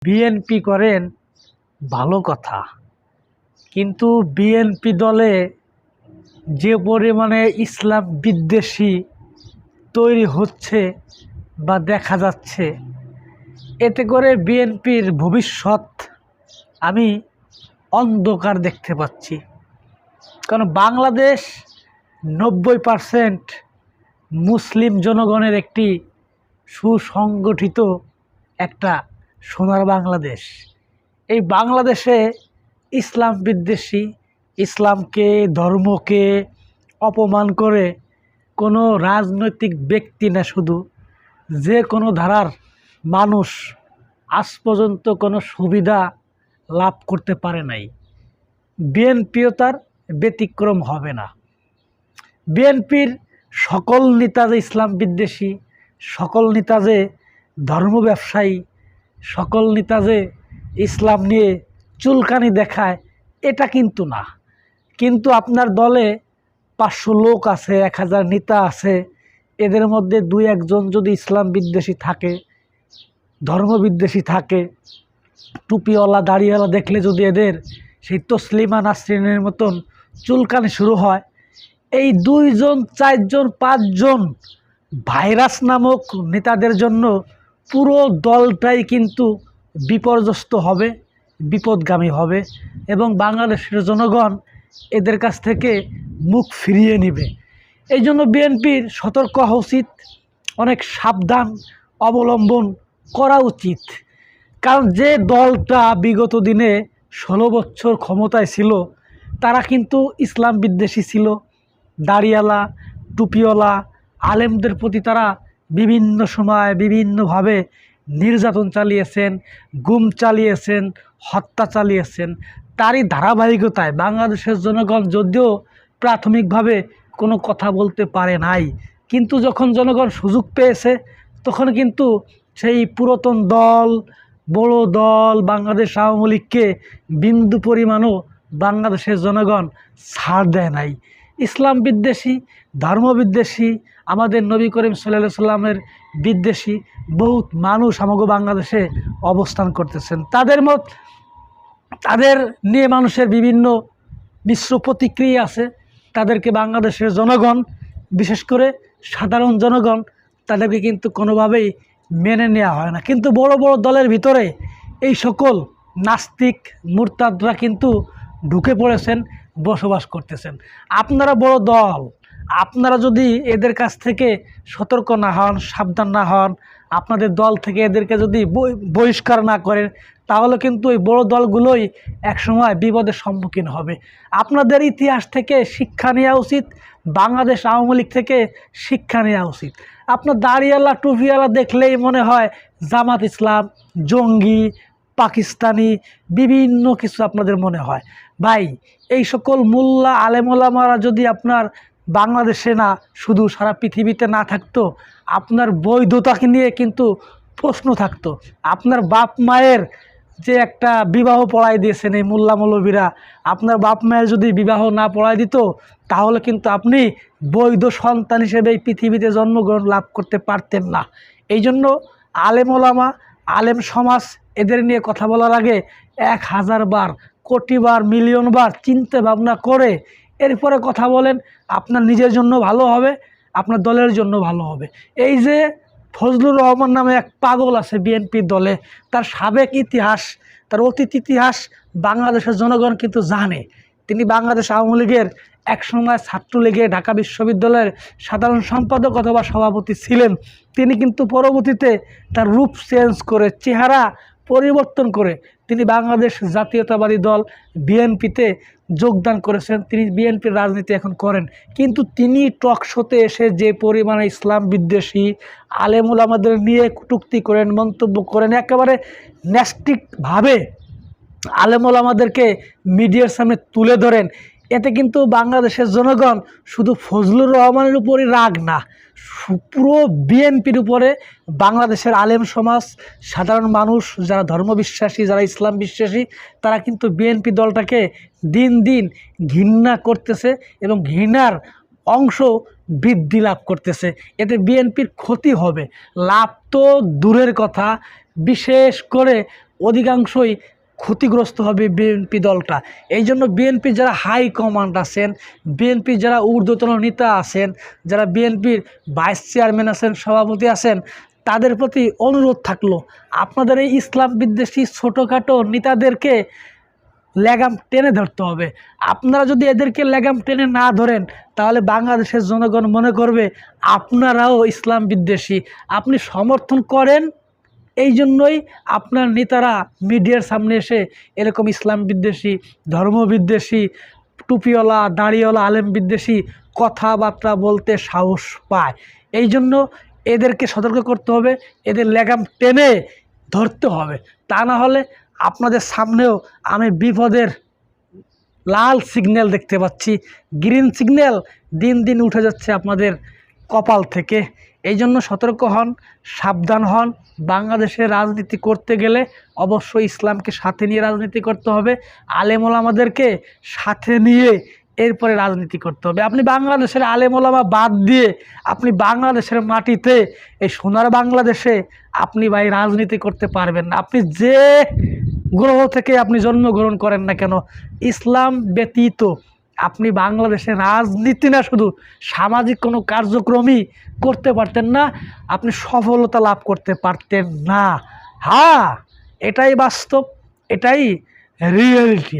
BNP করেন ভালো কথা, কিন্তু বিএনপি দলে যে পরিমাণে ইসলাম বিদ্বেষী তৈরি হচ্ছে বা দেখা যাচ্ছে, এতে করে বিএনপির ভবিষ্যৎ আমি অন্ধকার দেখতে পাচ্ছি। কারণ বাংলাদেশ 90% মুসলিম জনগণের একটি সুসংগঠিত একটা সোনার বাংলাদেশ। এই বাংলাদেশে ইসলাম বিদ্বেষী, ইসলামকে, ধর্মকে অপমান করে কোনো রাজনৈতিক ব্যক্তি না, শুধু যে কোনো ধারার মানুষ আজ পর্যন্ত কোনো সুবিধা লাভ করতে পারে নাই। বিএনপিও তার ব্যতিক্রম হবে না। বিএনপির সকল নেতা যে ইসলাম বিদ্বেষী, সকল নেতা যে ধর্ম ব্যবসায়ী, সকল নেতা যে ইসলাম নিয়ে চুলকানি দেখায়, এটা কিন্তু না। কিন্তু আপনার দলে 500 লোক আছে, 1000 নেতা আছে, এদের মধ্যে 2-1 জন যদি ইসলাম বিদ্বেষী থাকে, ধর্ম বিদ্বেষী থাকে, টুপিওয়ালা দাড়িওয়ালা দেখলে যদি এদের সেই তসলিমা নাসরিনের মতন চুলকানি শুরু হয়, এই 2 জন 4 জন 5 জন ভাইরাস নামক নেতাদের জন্য পুরো দলটাই কিন্তু বিপর্যস্ত হবে, বিপদগামী হবে, এবং বাংলাদেশের জনগণ এদের কাছ থেকে মুখ ফিরিয়ে নেবে। এই জন্য বিএনপির সতর্ক হওয়া উচিত, অনেক সাবধান অবলম্বন করা উচিত। কারণ যে দলটা বিগত দিনে 16 বছর ক্ষমতায় ছিল, তারা কিন্তু ইসলাম বিদ্বেষী ছিল। দাড়িওয়ালা, টুপিওয়ালা আলেমদের প্রতি তারা বিভিন্ন সময় বিভিন্নভাবে নির্যাতন চালিয়েছেন, গুম চালিয়েছেন, হত্যা চালিয়েছেন। তারই ধারাবাহিকতায় বাংলাদেশের জনগণ যদিও প্রাথমিকভাবে কোনো কথা বলতে পারে নাই, কিন্তু যখন জনগণ সুযোগ পেয়েছে, তখন কিন্তু সেই পুরাতন দল, বড় দল বাংলাদেশ আওয়ামী লীগকে বিন্দু পরিমাণও বাংলাদেশের জনগণ ছাড় দেয় নাই। ইসলাম বিদ্বেষী, ধর্ম বিদ্বেষী, আমাদের নবী করিম সাল্লাল্লাহু আলাইহি সাল্লামের বিদ্বেষী বহুত মানুষ আমাকে বাংলাদেশে অবস্থান করতেছেন। তাদের নিয়ে মানুষের বিভিন্ন মিশ্র প্রতিক্রিয়া আছে। তাদেরকে বাংলাদেশের জনগণ, বিশেষ করে সাধারণ জনগণ, তাদেরকে কিন্তু কোনোভাবেই মেনে নেওয়া হয় না। কিন্তু বড় বড় দলের ভিতরে এই সকল নাস্তিক মুরতাদরা কিন্তু ঢুকে পড়েছেন, বসবাস করতেছেন। আপনারা বড় দল, আপনারা যদি এদের কাছ থেকে সতর্ক না হন, সাবধান না হন, আপনাদের দল থেকে এদেরকে যদি বহিষ্কার না করেন, তাহলে কিন্তু ওই বড় দলগুলোই একসময় বিপদের সম্মুখীন হবে। আপনাদের ইতিহাস থেকে শিক্ষা নেওয়া উচিত, বাংলাদেশ আওয়ামী লীগ থেকে শিক্ষা নেওয়া উচিত। আপনার দাড়িওয়ালা টুপিওয়ালা দেখলেই মনে হয় জামাত ইসলাম, জঙ্গি, পাকিস্তানি, বিভিন্ন কিছু আপনাদের মনে হয়। ভাই, এই সকল মোল্লা আলেমোলামারা যদি আপনার বাংলাদেশে না, শুধু সারা পৃথিবীতে না থাকতো, আপনার বৈধতাকে নিয়ে কিন্তু প্রশ্ন থাকতো। আপনার বাপ মায়ের যে একটা বিবাহ পড়াই দিয়েছেন এই মোল্লা মৌলবীরা, আপনার বাপ মায়ের যদি বিবাহ না পড়াই দিত, তাহলে কিন্তু আপনি বৈধ সন্তান হিসেবে এই পৃথিবীতে জন্মগ্রহণ লাভ করতে পারতেন না। এই জন্য আলেম ওলামা, আলেম সমাজ এদের নিয়ে কথা বলার আগে 1000 বার, কোটি বার, মিলিয়ন বার চিন্তা ভাবনা করে এরপরে কথা বলেন। আপনার নিজের জন্য ভালো হবে, আপনার দলের জন্য ভালো হবে। এই যে ফজলুর রহমান নামে এক পাগল আছে বিএনপির দলে, তার সাবেক ইতিহাস, তার অতীত ইতিহাস বাংলাদেশের জনগণ কিন্তু জানে। তিনি বাংলাদেশ আওয়ামী লীগের একসময় ছাত্রলীগে ঢাকা বিশ্ববিদ্যালয়ের সাধারণ সম্পাদক অথবা সভাপতি ছিলেন। তিনি কিন্তু পরবর্তীতে তার রূপ চেঞ্জ করে, চেহারা পরিবর্তন করে তিনি বাংলাদেশ জাতীয়তাবাদী দল বিএনপিতে যোগদান করেছেন। তিনি বিএনপির রাজনীতি এখন করেন। কিন্তু তিনি টক শোতে এসে যে পরিমাণে ইসলাম বিদ্বেষী আলেমুল আমাদের নিয়ে কটূক্তি করেন, মন্তব্য করেন, একেবারে ন্যাস্টিকভাবে আলেমুল আমাদেরকে মিডিয়ার সামনে তুলে ধরেন, এতে কিন্তু বাংলাদেশের জনগণ শুধু ফজলুর রহমানের উপরই রাগ না, পুরো বিএনপির উপরে, বাংলাদেশের আলেম সমাজ, সাধারণ মানুষ যারা ধর্মবিশ্বাসী, যারা ইসলাম বিশ্বাসী, তারা কিন্তু বিএনপি দলটাকে দিন দিন ঘৃণা করতেছে এবং ঘৃণার অংশ বৃদ্ধি লাভ করতেছে। এতে বিএনপির ক্ষতি হবে, লাভ তো দূরের কথা। বিশেষ করে অধিকাংশই ক্ষতিগ্রস্ত হবে বিএনপি দলটা। এই জন্য বিএনপি যারা হাই কমান্ড আছেন, বিএনপি যারা ঊর্ধ্বতন নেতা আছেন, যারা বিএনপির ভাইস চেয়ারম্যান আছেন, সভাপতি আছেন, তাদের প্রতি অনুরোধ থাকলো আপনাদের এই ইসলাম বিদ্বেষী ছোটোখাটো নেতাদেরকে লেগাম টেনে ধরতে হবে। আপনারা যদি এদেরকে লেগাম টেনে না ধরেন তাহলে বাংলাদেশের জনগণ মনে করবে আপনারাও ইসলাম বিদ্বেষী। আপনি সমর্থন করেন, এই জন্যই আপনার নেতারা মিডিয়ার সামনে এসে এরকম ইসলাম বিদ্বেষী, ধর্ম বিদ্বেষী, টুপিওয়ালা, দাড়িওয়ালা, আলেম বিদ্বেষী কথাবার্তা বলতে সাহস পায়। এই জন্য এদেরকে সতর্ক করতে হবে, এদের লেগাম টেনে ধরতে হবে। তা না হলে আপনাদের সামনেও আমি বিপদের লাল সিগন্যাল দেখতে পাচ্ছি, গ্রিন সিগন্যাল দিন দিন উঠে যাচ্ছে আপনাদের কপাল থেকে। এই জন্য সতর্ক হন, সাবধান হন। বাংলাদেশে রাজনীতি করতে গেলে অবশ্যই ইসলামকে সাথে নিয়ে রাজনীতি করতে হবে, আলেম ওলামাদেরকে সাথে নিয়ে এরপরে রাজনীতি করতে হবে। আপনি বাংলাদেশের আলেম ওলামা বাদ দিয়ে আপনি বাংলাদেশের মাটিতে, এই সোনার বাংলাদেশে আপনি ভাই রাজনীতি করতে পারবেন না। আপনি যে গ্রহ থেকে আপনি জন্মগ্রহণ করেন না কেন, ইসলাম ব্যতীত আপনি বাংলাদেশে রাজনীতি না, শুধু সামাজিক কোনো কার্যক্রমই করতে পারতেন না, আপনি সফলতা লাভ করতে পারতেন না। হ্যাঁ, এটাই বাস্তব, এটাই রিয়েলিটি।